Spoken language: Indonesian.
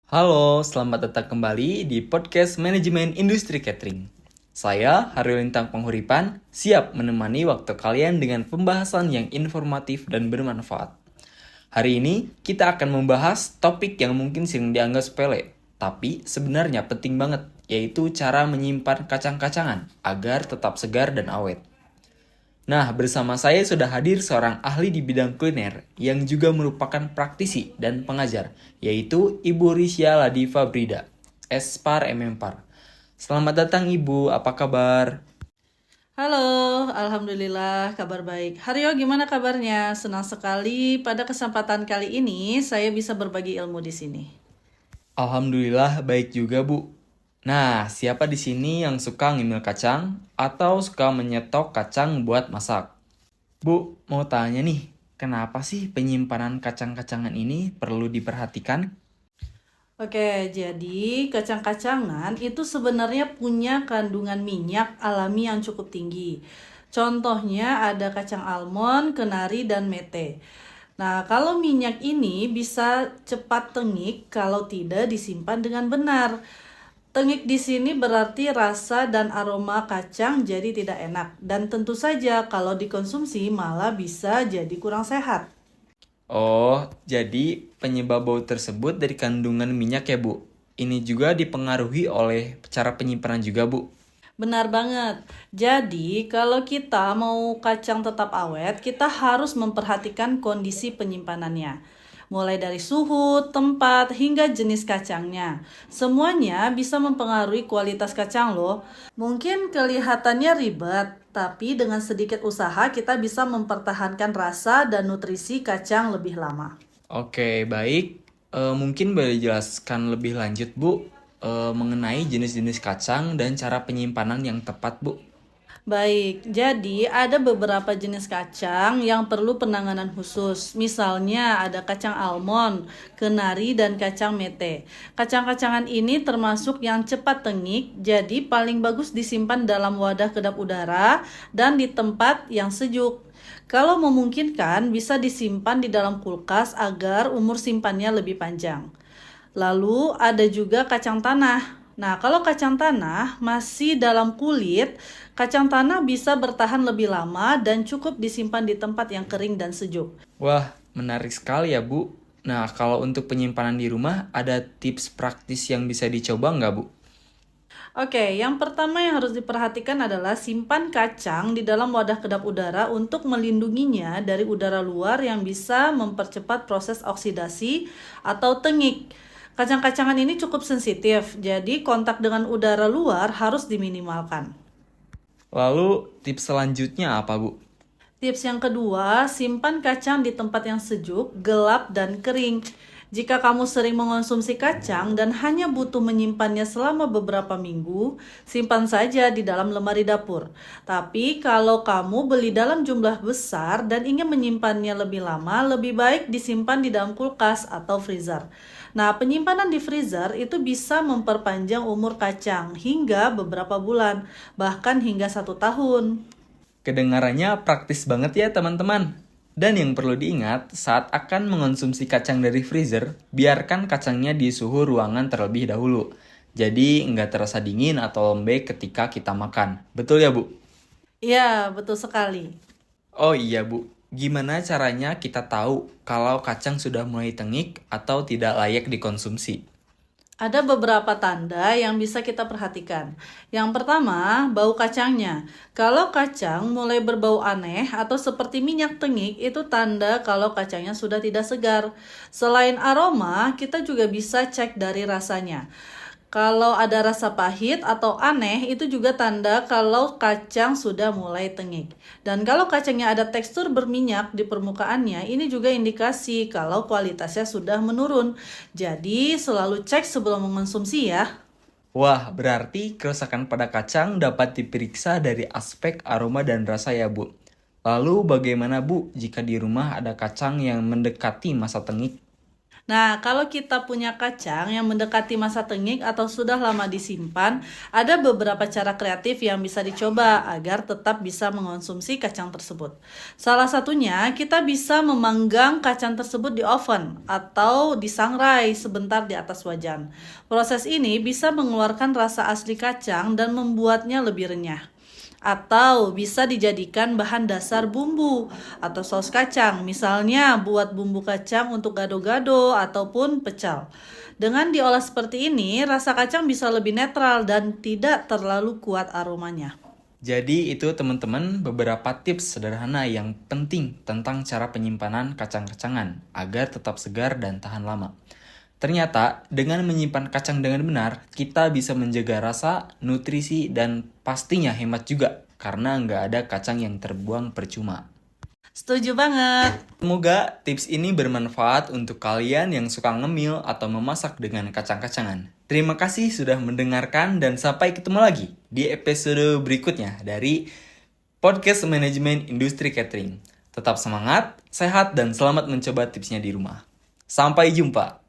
Halo, selamat datang kembali di podcast Manajemen Industri Catering. Saya, Haryo Lintang Penghuripan, siap menemani waktu kalian dengan pembahasan yang informatif dan bermanfaat. Hari ini, kita akan membahas topik yang mungkin sering dianggap sepele, tapi sebenarnya penting banget, yaitu cara menyimpan kacang-kacangan agar tetap segar dan awet. Nah, bersama saya sudah hadir seorang ahli di bidang kuliner yang juga merupakan praktisi dan pengajar, yaitu Ibu Risya Ladifa Brida, Espar Par. Selamat datang Ibu, apa kabar? Halo, Alhamdulillah kabar baik. Haryo, gimana kabarnya? Senang sekali pada kesempatan kali ini saya bisa berbagi ilmu di sini. Alhamdulillah baik juga Bu. Nah, siapa di sini yang suka ngemil kacang atau suka menyetok kacang buat masak? Bu, mau tanya nih, kenapa sih penyimpanan kacang-kacangan ini perlu diperhatikan? Oke, jadi kacang-kacangan itu sebenarnya punya kandungan minyak alami yang cukup tinggi. Contohnya ada kacang almond, kenari, dan mete. Nah, kalau minyak ini bisa cepat tengik kalau tidak disimpan dengan benar. Tengik di sini berarti rasa dan aroma kacang jadi tidak enak. Dan tentu saja kalau dikonsumsi malah bisa jadi kurang sehat. Oh, jadi penyebab bau tersebut dari kandungan minyak ya, Bu? Ini juga dipengaruhi oleh cara penyimpanan juga, Bu? Benar banget. Jadi, kalau kita mau kacang tetap awet, kita harus memperhatikan kondisi penyimpanannya. Mulai dari suhu, tempat, hingga jenis kacangnya. Semuanya bisa mempengaruhi kualitas kacang loh. Mungkin kelihatannya ribet, tapi dengan sedikit usaha kita bisa mempertahankan rasa dan nutrisi kacang lebih lama. Oke, baik. Mungkin boleh jelaskan lebih lanjut, Bu, mengenai jenis-jenis kacang dan cara penyimpanan yang tepat, Bu? Baik, jadi ada beberapa jenis kacang yang perlu penanganan khusus. Misalnya ada kacang almond, kenari, dan kacang mete. Kacang-kacangan ini termasuk yang cepat tengik, jadi paling bagus disimpan dalam wadah kedap udara dan di tempat yang sejuk. Kalau memungkinkan, bisa disimpan di dalam kulkas agar umur simpannya lebih panjang. Lalu ada juga kacang tanah. Nah, kalau kacang tanah masih dalam kulit, kacang tanah bisa bertahan lebih lama dan cukup disimpan di tempat yang kering dan sejuk. Wah, menarik sekali ya, Bu. Nah, kalau untuk penyimpanan di rumah, ada tips praktis yang bisa dicoba nggak, Bu? Oke, yang pertama yang harus diperhatikan adalah simpan kacang di dalam wadah kedap udara untuk melindunginya dari udara luar yang bisa mempercepat proses oksidasi atau tengik. Kacang-kacangan ini cukup sensitif, jadi kontak dengan udara luar harus diminimalkan. Lalu, tips selanjutnya apa, Bu? Tips yang kedua, simpan kacang di tempat yang sejuk, gelap, dan kering. Jika kamu sering mengonsumsi kacang dan hanya butuh menyimpannya selama beberapa minggu, simpan saja di dalam lemari dapur. Tapi kalau kamu beli dalam jumlah besar dan ingin menyimpannya lebih lama, lebih baik disimpan di dalam kulkas atau freezer. Nah, penyimpanan di freezer itu bisa memperpanjang umur kacang hingga beberapa bulan, bahkan hingga 1 tahun. Kedengarannya praktis banget ya, teman-teman. Dan yang perlu diingat, saat akan mengonsumsi kacang dari freezer, biarkan kacangnya di suhu ruangan terlebih dahulu. Jadi nggak terasa dingin atau lembek ketika kita makan. Betul ya, Bu? Iya, betul sekali. Oh iya, Bu. Gimana caranya kita tahu kalau kacang sudah mulai tengik atau tidak layak dikonsumsi? Ada beberapa tanda yang bisa kita perhatikan. Yang pertama, bau kacangnya. Kalau kacang mulai berbau aneh atau seperti minyak tengik, itu tanda kalau kacangnya sudah tidak segar. Selain aroma, kita juga bisa cek dari rasanya. Kalau ada rasa pahit atau aneh, itu juga tanda kalau kacang sudah mulai tengik. Dan kalau kacangnya ada tekstur berminyak di permukaannya, ini juga indikasi kalau kualitasnya sudah menurun. Jadi, selalu cek sebelum mengonsumsi ya. Wah, berarti kerusakan pada kacang dapat diperiksa dari aspek aroma dan rasa ya, Bu. Lalu bagaimana, Bu, jika di rumah ada kacang yang mendekati masa tengik? Nah, kalau kita punya kacang yang mendekati masa tengik atau sudah lama disimpan, ada beberapa cara kreatif yang bisa dicoba agar tetap bisa mengonsumsi kacang tersebut. Salah satunya, kita bisa memanggang kacang tersebut di oven atau disangrai sebentar di atas wajan. Proses ini bisa mengeluarkan rasa asli kacang dan membuatnya lebih renyah. Atau bisa dijadikan bahan dasar bumbu atau saus kacang, misalnya buat bumbu kacang untuk gado-gado ataupun pecel. Dengan diolah seperti ini, rasa kacang bisa lebih netral dan tidak terlalu kuat aromanya. Jadi itu teman-teman beberapa tips sederhana yang penting tentang cara penyimpanan kacang-kacangan agar tetap segar dan tahan lama. Ternyata dengan menyimpan kacang dengan benar, kita bisa menjaga rasa, nutrisi, dan pastinya hemat juga karena nggak ada kacang yang terbuang percuma. Setuju banget. Semoga tips ini bermanfaat untuk kalian yang suka ngemil atau memasak dengan kacang-kacangan. Terima kasih sudah mendengarkan dan sampai ketemu lagi di episode berikutnya dari Podcast Manajemen Industri Catering. Tetap semangat, sehat, dan selamat mencoba tipsnya di rumah. Sampai jumpa.